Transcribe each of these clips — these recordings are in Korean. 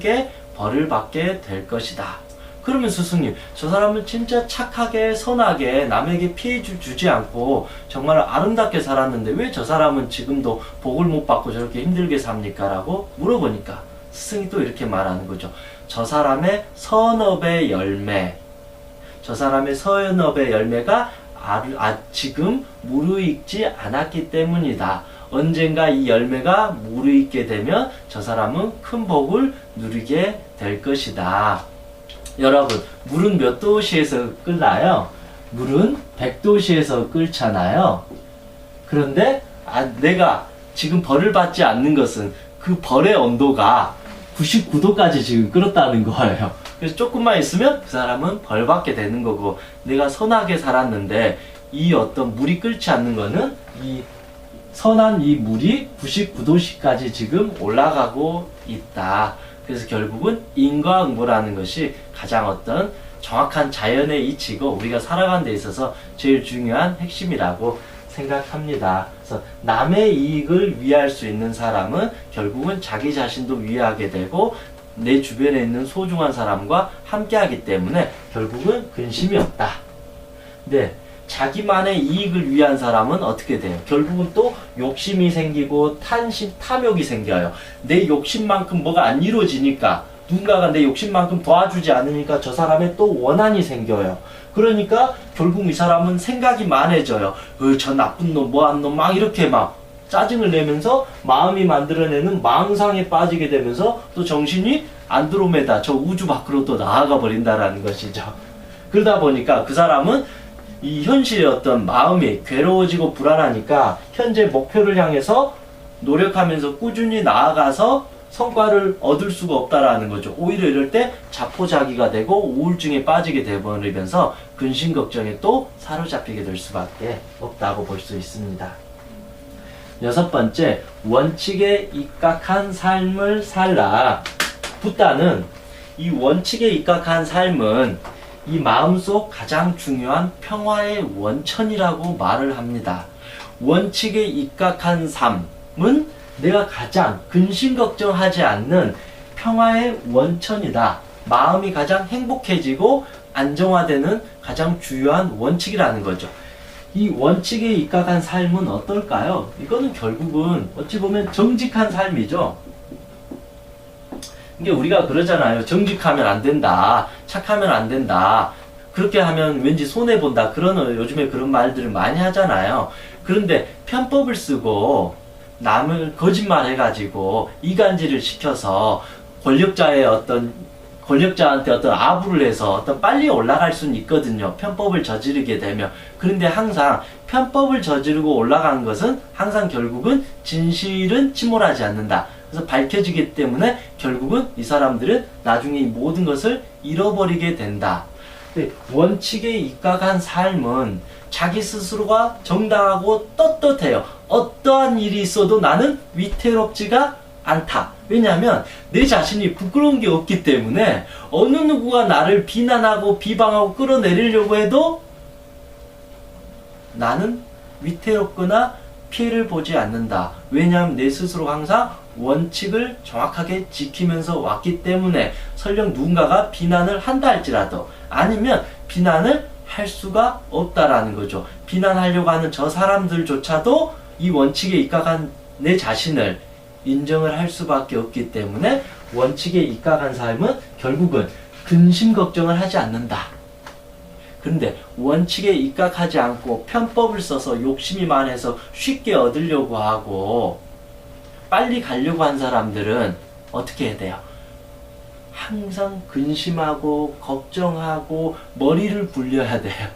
쉽게 벌을 받게 될 것이다. 그러면 스승님, 저 사람은 진짜 착하게 선하게 남에게 피해 주지 않고 정말 아름답게 살았는데 왜 저 사람은 지금도 복을 못 받고 저렇게 힘들게 삽니까? 라고 물어보니까 스승이 또 이렇게 말하는 거죠. 저 사람의 선업의 열매, 저 사람의 선업의 열매가 지금 무르익지 않았기 때문이다. 언젠가 이 열매가 무르익게 되면 저 사람은 큰 복을 누리게 될 것이다. 여러분, 물은 몇 도씨에서 끓나요? 물은 100도씨에서 끓잖아요. 그런데 내가 지금 벌을 받지 않는 것은 그 벌의 온도가 99도까지 지금 끓었다는 거예요. 그래서 조금만 있으면 그 사람은 벌 받게 되는 거고, 내가 선하게 살았는데 이 어떤 물이 끓지 않는 거는 이 선한 이 물이 99도씨까지 지금 올라가고 있다. 그래서 결국은 인과응보라는 것이 가장 어떤 정확한 자연의 이치고 우리가 살아가는 데 있어서 제일 중요한 핵심이라고 생각합니다. 그래서 남의 이익을 위할 수 있는 사람은 결국은 자기 자신도 위하게 되고 내 주변에 있는 소중한 사람과 함께하기 때문에 결국은 근심이 없다. 네. 자기만의 이익을 위한 사람은 어떻게 돼요? 결국은 또 욕심이 생기고 탐욕이 생겨요. 내 욕심만큼 뭐가 안 이루어지니까, 누군가가 내 욕심만큼 도와주지 않으니까 저 사람의 또 원한이 생겨요. 그러니까 결국 이 사람은 생각이 많아져요. 저 나쁜 놈, 뭐한 놈, 막 이렇게 막 짜증을 내면서 마음이 만들어내는 망상에 빠지게 되면서 또 정신이 안드로메다, 저 우주 밖으로 또 나아가 버린다라는 것이죠. 그러다 보니까 그 사람은 이 현실의 어떤 마음이 괴로워지고 불안하니까 현재 목표를 향해서 노력하면서 꾸준히 나아가서 성과를 얻을 수가 없다라는 거죠. 오히려 이럴 때 자포자기가 되고 우울증에 빠지게 되버리면서 근심 걱정에 또 사로잡히게 될 수밖에 없다고 볼 수 있습니다. 6번째, 원칙에 입각한 삶을 살라. 붓다는 이 원칙에 입각한 삶은 이 마음속 가장 중요한 평화의 원천이라고 말을 합니다. 원칙에 입각한 삶은 내가 가장 근심 걱정하지 않는 평화의 원천이다. 마음이 가장 행복해지고 안정화되는 가장 중요한 원칙이라는 거죠. 이 원칙에 입각한 삶은 어떨까요? 이거는 결국은 어찌 보면 정직한 삶이죠. 이게 우리가 그러잖아요. 정직하면 안 된다. 착하면 안 된다. 그렇게 하면 왠지 손해본다. 요즘에 그런 말들을 많이 하잖아요. 그런데 편법을 쓰고 남을 거짓말 해가지고 이간질을 시켜서 권력자한테 어떤 아부를 해서 어떤 빨리 올라갈 수는 있거든요. 편법을 저지르게 되면. 그런데 항상 편법을 저지르고 올라가는 것은 항상 결국은 진실은 침몰하지 않는다. 그래서 밝혀지기 때문에 결국은 이 사람들은 나중에 이 모든 것을 잃어버리게 된다. 원칙에 입각한 삶은 자기 스스로가 정당하고 떳떳해요. 어떠한 일이 있어도 나는 위태롭지가 않다. 왜냐하면 내 자신이 부끄러운 게 없기 때문에 어느 누구가 나를 비난하고 비방하고 끌어내리려고 해도 나는 위태롭거나 피해를 보지 않는다. 왜냐하면 내 스스로 항상 원칙을 정확하게 지키면서 왔기 때문에 설령 누군가가 비난을 한다 할지라도 아니면 비난을 할 수가 없다라는 거죠. 비난하려고 하는 저 사람들조차도 이 원칙에 입각한 내 자신을 인정을 할 수밖에 없기 때문에 원칙에 입각한 삶은 결국은 근심 걱정을 하지 않는다. 그런데 원칙에 입각하지 않고 편법을 써서 욕심이 많아서 쉽게 얻으려고 하고 빨리 가려고 한 사람들은 어떻게 해야 돼요? 항상 근심하고 걱정하고 머리를 굴려야 돼요.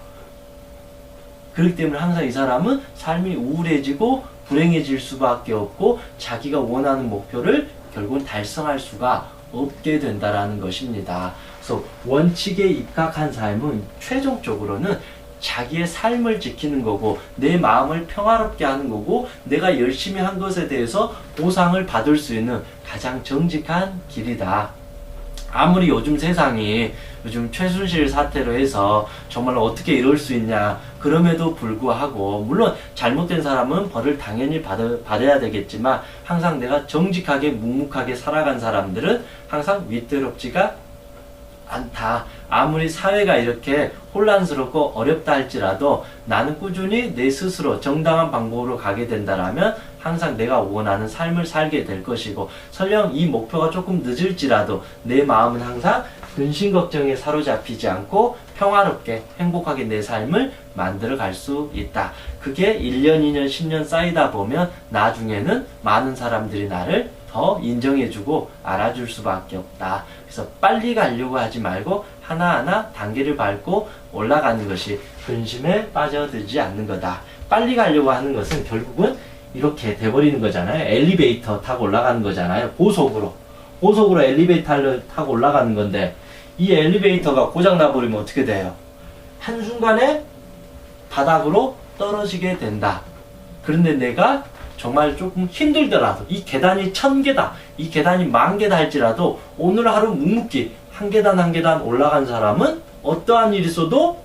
그렇기 때문에 항상 이 사람은 삶이 우울해지고 불행해질 수밖에 없고 자기가 원하는 목표를 결국은 달성할 수가 없게 된다라는 것입니다. 그래서 원칙에 입각한 삶은 최종적으로는 자기의 삶을 지키는 거고 내 마음을 평화롭게 하는 거고 내가 열심히 한 것에 대해서 보상을 받을 수 있는 가장 정직한 길이다. 아무리 요즘 세상이 요즘 최순실 사태로 해서 정말 어떻게 이럴 수 있냐 그럼에도 불구하고 물론 잘못된 사람은 벌을 당연히 받아야 되겠지만 항상 내가 정직하게 묵묵하게 살아간 사람들은 항상 위태롭지가 않다. 아무리 사회가 이렇게 혼란스럽고 어렵다 할지라도 나는 꾸준히 내 스스로 정당한 방법으로 가게 된다라면 항상 내가 원하는 삶을 살게 될 것이고 설령 이 목표가 조금 늦을지라도 내 마음은 항상 근심 걱정에 사로잡히지 않고 평화롭게 행복하게 내 삶을 만들어 갈 수 있다. 그게 1년, 2년, 10년 쌓이다 보면 나중에는 많은 사람들이 나를 더 인정해주고 알아줄 수밖에 없다. 그래서 빨리 가려고 하지 말고 하나하나 단계를 밟고 올라가는 것이 근심에 빠져들지 않는 거다. 빨리 가려고 하는 것은 결국은 이렇게 돼버리는 거잖아요. 엘리베이터 타고 올라가는 거잖아요. 고속으로 엘리베이터를 타고 올라가는 건데 이 엘리베이터가 고장나버리면 어떻게 돼요? 한순간에 바닥으로 떨어지게 된다. 그런데 내가 정말 조금 힘들더라도 이 계단이 1000계다, 이 계단이 10,000계다 할지라도 오늘 하루 묵묵히 한 계단 한 계단 올라간 사람은 어떠한 일이 있어도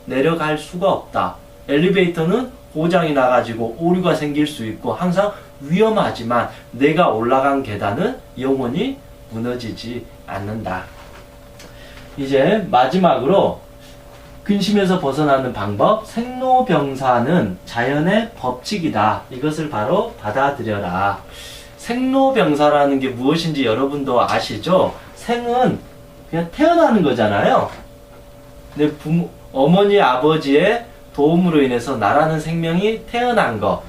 내려갈 수가 없다. 엘리베이터는 고장이 나가지고 오류가 생길 수 있고 항상 위험하지만 내가 올라간 계단은 영원히 무너지지 않는다. 이제 마지막으로 근심에서 벗어나는 방법, 생로병사는 자연의 법칙이다. 이것을 바로 받아들여라. 생로병사라는 게 무엇인지 여러분도 아시죠? 생은 그냥 태어나는 거잖아요. 내 어머니, 아버지의 도움으로 인해서 나라는 생명이 태어난 거.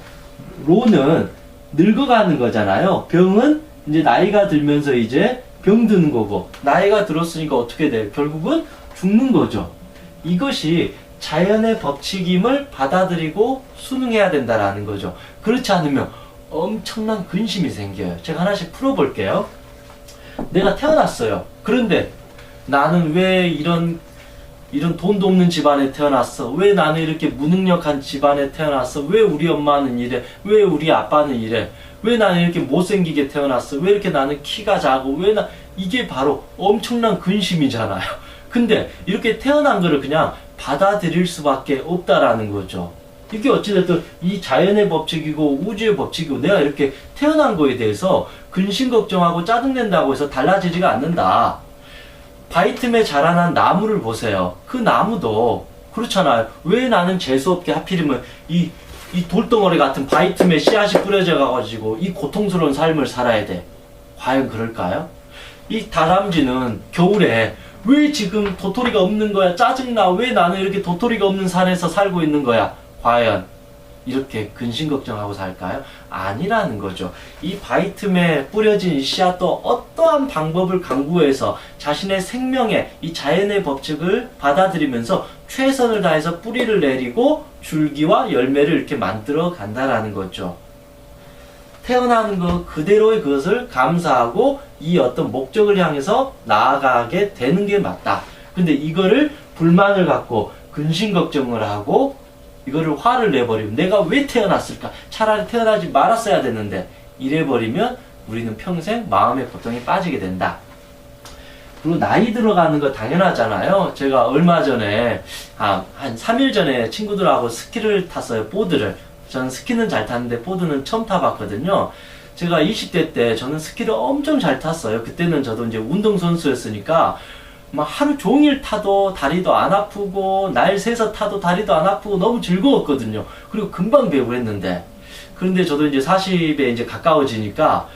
로는 늙어가는 거잖아요. 병은 이제 나이가 들면서 이제 병드는 거고, 나이가 들었으니까 어떻게 돼요? 결국은 죽는 거죠. 이것이 자연의 법칙임을 받아들이고 순응해야 된다라는 거죠. 그렇지 않으면 엄청난 근심이 생겨요. 제가 하나씩 풀어볼게요. 내가 태어났어요. 그런데 나는 왜 이런 돈도 없는 집안에 태어났어? 왜 나는 이렇게 무능력한 집안에 태어났어? 왜 우리 엄마는 이래? 왜 우리 아빠는 이래? 왜 나는 이렇게 못생기게 태어났어? 왜 이렇게 나는 키가 작고 이게 바로 엄청난 근심이잖아요. 근데 이렇게 태어난 거를 그냥 받아들일 수밖에 없다라는 거죠. 이게 어찌됐든 이 자연의 법칙이고 우주의 법칙이고 내가 이렇게 태어난 거에 대해서 근심 걱정하고 짜증낸다고 해서 달라지지가 않는다. 바위 틈에 자라난 나무를 보세요. 그 나무도 그렇잖아요. 왜 나는 재수없게 하필이면 이 돌덩어리 같은 바위 틈에 씨앗이 뿌려져 가지고 이 고통스러운 삶을 살아야 돼. 과연 그럴까요? 이 다람쥐는 겨울에 왜 지금 도토리가 없는 거야? 짜증나. 왜 나는 이렇게 도토리가 없는 산에서 살고 있는 거야? 과연 이렇게 근심 걱정하고 살까요? 아니라는 거죠. 이 바위 틈에 뿌려진 이 씨앗도 어떠한 방법을 강구해서 자신의 생명의 이 자연의 법칙을 받아들이면서 최선을 다해서 뿌리를 내리고 줄기와 열매를 이렇게 만들어 간다라는 거죠. 태어나는 것 그대로의 그것을 감사하고 이 어떤 목적을 향해서 나아가게 되는 게 맞다. 근데 이거를 불만을 갖고 근심 걱정을 하고 이거를 화를 내버리면 내가 왜 태어났을까? 차라리 태어나지 말았어야 됐는데 이래버리면 우리는 평생 마음의 고통에 빠지게 된다. 그리고 나이 들어가는 거 당연하잖아요. 제가 얼마 전에 한 3일 전에 친구들하고 스키를 탔어요. 보드를. 저는 스키는 잘 탔는데 보드는 처음 타봤거든요. 제가 20대 때 저는 스키를 엄청 잘 탔어요. 그때는 저도 이제 운동선수였으니까 막 하루 종일 타도 다리도 안 아프고 날 새서 타도 다리도 안 아프고 너무 즐거웠거든요. 그리고 금방 배우고 했는데 그런데 저도 이제 40에 이제 가까워지니까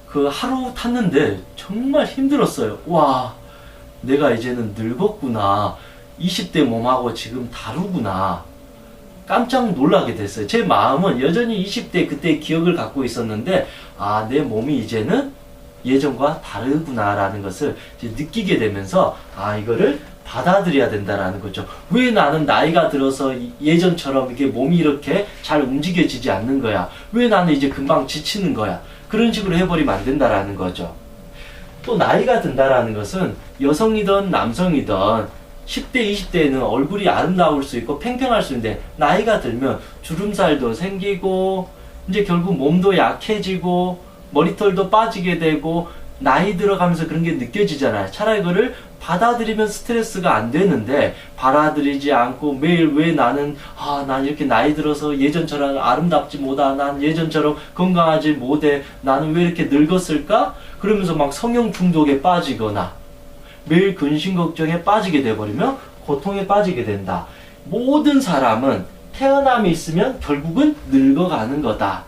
그 하루 탔는데 정말 힘들었어요. 와, 내가 이제는 늙었구나. 20대 몸하고 지금 다르구나. 깜짝 놀라게 됐어요. 제 마음은 여전히 20대 그때의 기억을 갖고 있었는데 아, 내 몸이 이제는 예전과 다르구나라는 것을 이제 느끼게 되면서 아, 이거를 받아들여야 된다라는 거죠. 왜 나는 나이가 들어서 예전처럼 이게 몸이 이렇게 잘 움직여지지 않는 거야? 왜 나는 이제 금방 지치는 거야? 그런 식으로 해버리면 안 된다라는 거죠. 또 나이가 든다라는 것은 여성이든 남성이든 10대, 20대에는 얼굴이 아름다울 수 있고 팽팽할 수 있는데 나이가 들면 주름살도 생기고 이제 결국 몸도 약해지고 머리털도 빠지게 되고 나이 들어가면서 그런 게 느껴지잖아요. 차라리 그거를 받아들이면 스트레스가 안 되는데 받아들이지 않고 매일 왜 난 이렇게 나이 들어서 예전처럼 아름답지 못하, 난 예전처럼 건강하지 못해, 나는 왜 이렇게 늙었을까? 그러면서 막 성형 중독에 빠지거나 매일 근심 걱정에 빠지게 돼버리면 고통에 빠지게 된다. 모든 사람은 태어남이 있으면 결국은 늙어가는 거다.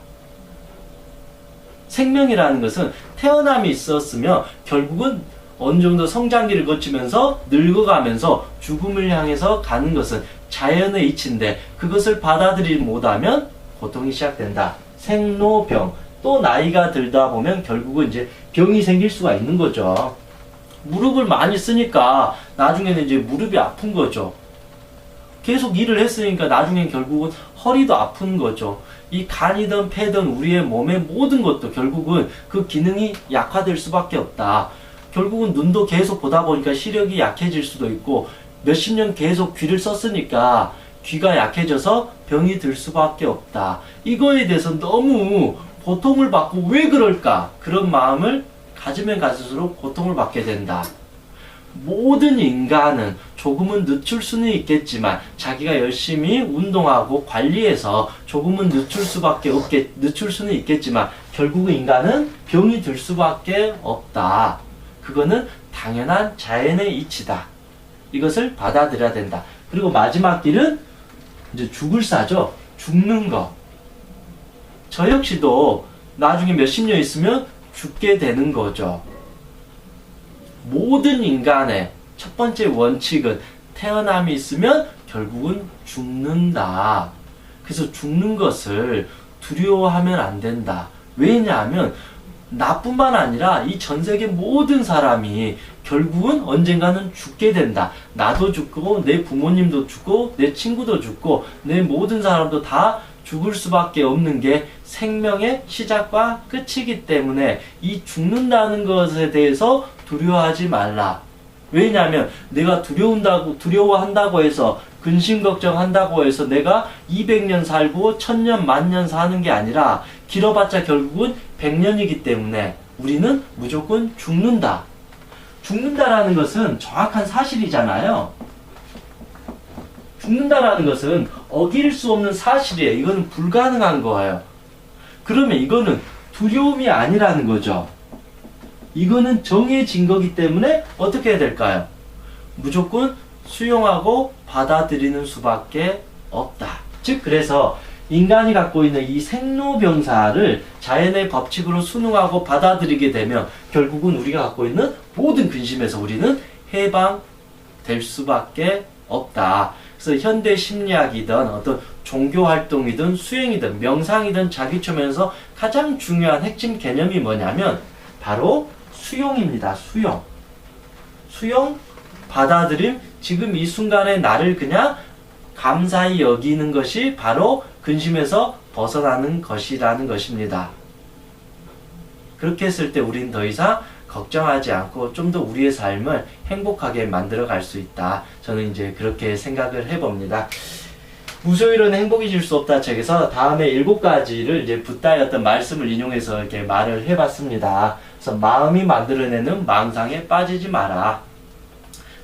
생명이라는 것은 태어남이 있었으면 결국은 어느 정도 성장기를 거치면서 늙어가면서 죽음을 향해서 가는 것은 자연의 이치인데 그것을 받아들이지 못하면 고통이 시작된다. 생로병. 또 나이가 들다 보면 결국은 이제 병이 생길 수가 있는 거죠. 무릎을 많이 쓰니까 나중에는 이제 무릎이 아픈 거죠. 계속 일을 했으니까 나중엔 결국은 허리도 아픈 거죠. 이 간이든 폐든 우리의 몸의 모든 것도 결국은 그 기능이 약화될 수밖에 없다. 결국은 눈도 계속 보다 보니까 시력이 약해질 수도 있고 몇십 년 계속 귀를 썼으니까 귀가 약해져서 병이 들 수밖에 없다. 이거에 대해서 너무 고통을 받고 왜 그럴까? 그런 마음을 가지면 가질수록 고통을 받게 된다. 모든 인간은 조금은 늦출 수는 있겠지만 자기가 열심히 운동하고 관리해서 조금은 늦출 수는 있겠지만 결국은 인간은 병이 들 수밖에 없다. 그거는 당연한 자연의 이치다. 이것을 받아들여야 된다. 그리고 마지막 길은 이제 죽을 사죠. 죽는 거. 저 역시도 나중에 몇십 년 있으면 죽게 되는 거죠. 모든 인간의 첫 번째 원칙은 태어남이 있으면 결국은 죽는다. 그래서 죽는 것을 두려워하면 안 된다. 왜냐하면 나뿐만 아니라 이 전 세계 모든 사람이 결국은 언젠가는 죽게 된다. 나도 죽고 내 부모님도 죽고 내 친구도 죽고 내 모든 사람도 다 죽을 수밖에 없는 게 생명의 시작과 끝이기 때문에 이 죽는다는 것에 대해서 두려워하지 말라. 왜냐하면 내가 두려워한다고 해서 근심 걱정한다고 해서 내가 200년 살고 1000년 만년 사는 게 아니라 길어봤자 결국은 100년이기 때문에 우리는 무조건 죽는다. 죽는다라는 것은 정확한 사실이잖아요. 죽는다라는 것은 어길 수 없는 사실이에요. 이거는 불가능한 거예요. 그러면 이거는 두려움이 아니라는 거죠. 이거는 정해진 거기 때문에 어떻게 해야 될까요? 무조건 수용하고 받아들이는 수밖에 없다. 즉 그래서 인간이 갖고 있는 이 생로병사를 자연의 법칙으로 순응하고 받아들이게 되면 결국은 우리가 갖고 있는 모든 근심에서 우리는 해방될 수밖에 없다. 그래서 현대 심리학이든 어떤 종교 활동이든 수행이든 명상이든 자기초면에서 가장 중요한 핵심 개념이 뭐냐면 바로 수용입니다. 수용, 받아들임, 지금 이 순간에 나를 그냥 감사히 여기는 것이 바로 근심에서 벗어나는 것이라는 것입니다. 그렇게 했을 때 우린 더 이상 걱정하지 않고 좀 더 우리의 삶을 행복하게 만들어 갈 수 있다. 저는 이제 그렇게 생각을 해봅니다. 무소유로는 행복해질 수 없다 책에서 다음에 7가지를 이제 붓다의 어떤 말씀을 인용해서 이렇게 말을 해봤습니다. 그래서 마음이 만들어내는 망상에 빠지지 마라.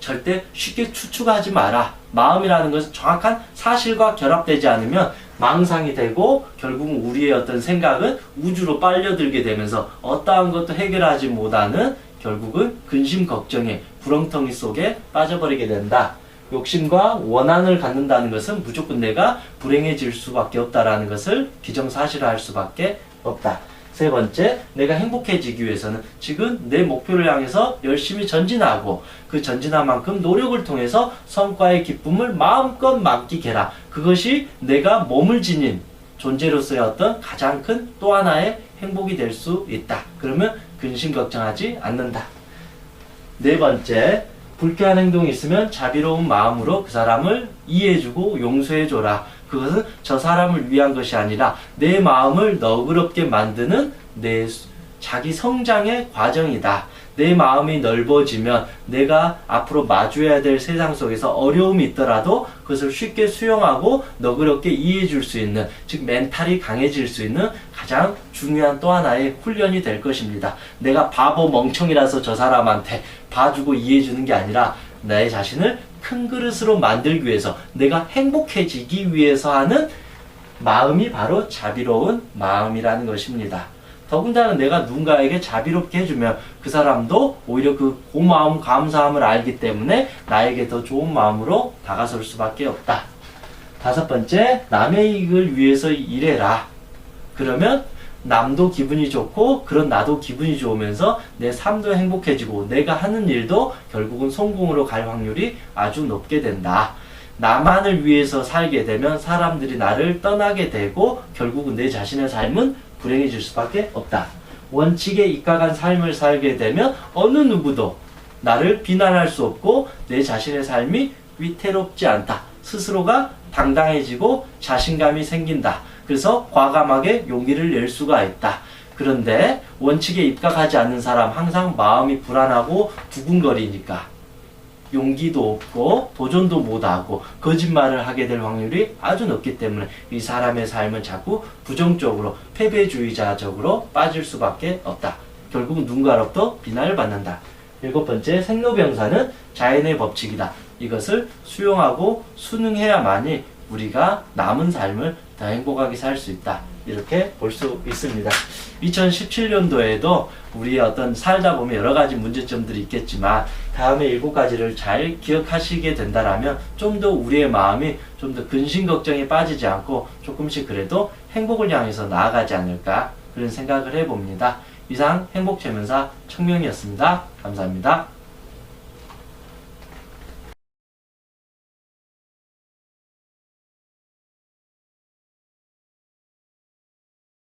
절대 쉽게 추측하지 마라. 마음이라는 것은 정확한 사실과 결합되지 않으면 망상이 되고 결국은 우리의 어떤 생각은 우주로 빨려들게 되면서 어떠한 것도 해결하지 못하는 결국은 근심 걱정의 구렁텅이 속에 빠져버리게 된다. 욕심과 원한을 갖는다는 것은 무조건 내가 불행해질 수밖에 없다라는 것을 기정사실화할 수밖에 없다. 세 번째, 내가 행복해지기 위해서는 지금 내 목표를 향해서 열심히 전진하고 그 전진한 만큼 노력을 통해서 성과의 기쁨을 마음껏 만끽해라. 그것이 내가 몸을 지닌 존재로서의 어떤 가장 큰 또 하나의 행복이 될 수 있다. 그러면 근심 걱정하지 않는다. 네 번째, 불쾌한 행동이 있으면 자비로운 마음으로 그 사람을 이해해주고 용서해줘라. 그것은 저 사람을 위한 것이 아니라 내 마음을 너그럽게 만드는 내 자기 성장의 과정이다. 내 마음이 넓어지면 내가 앞으로 마주해야 될 세상 속에서 어려움이 있더라도 그것을 쉽게 수용하고 너그럽게 이해해 줄 수 있는, 즉 멘탈이 강해질 수 있는 가장 중요한 또 하나의 훈련이 될 것입니다. 내가 바보 멍청이라서 저 사람한테 봐주고 이해해 주는 게 아니라 나의 자신을 큰 그릇으로 만들기 위해서, 내가 행복해지기 위해서 하는 마음이 바로 자비로운 마음이라는 것입니다. 더군다나 내가 누군가에게 자비롭게 해주면 그 사람도 오히려 그 고마움, 감사함을 알기 때문에 나에게 더 좋은 마음으로 다가설 수밖에 없다. 5번째, 남의 이익을 위해서 일해라. 그러면 남도 기분이 좋고 그런 나도 기분이 좋으면서 내 삶도 행복해지고 내가 하는 일도 결국은 성공으로 갈 확률이 아주 높게 된다. 나만을 위해서 살게 되면 사람들이 나를 떠나게 되고 결국은 내 자신의 삶은 불행해질 수밖에 없다. 원칙에 입각한 삶을 살게 되면 어느 누구도 나를 비난할 수 없고 내 자신의 삶이 위태롭지 않다. 스스로가 당당해지고 자신감이 생긴다. 그래서 과감하게 용기를 낼 수가 있다. 그런데 원칙에 입각하지 않는 사람, 항상 마음이 불안하고 두근거리니까 용기도 없고 도전도 못하고 거짓말을 하게 될 확률이 아주 높기 때문에 이 사람의 삶은 자꾸 부정적으로 패배주의자적으로 빠질 수밖에 없다. 결국은 누군가로부터 비난을 받는다. 7번째, 생로병사는 자연의 법칙이다. 이것을 수용하고 순응해야만이 우리가 남은 삶을 더 행복하게 살 수 있다. 이렇게 볼 수 있습니다. 2017년도에도 우리 어떤 살다 보면 여러 가지 문제점들이 있겠지만 다음에 7가지를 잘 기억하시게 된다라면 좀 더 우리의 마음이 좀 더 근심 걱정에 빠지지 않고 조금씩 그래도 행복을 향해서 나아가지 않을까 그런 생각을 해봅니다. 이상 행복최면사 청명이었습니다. 감사합니다.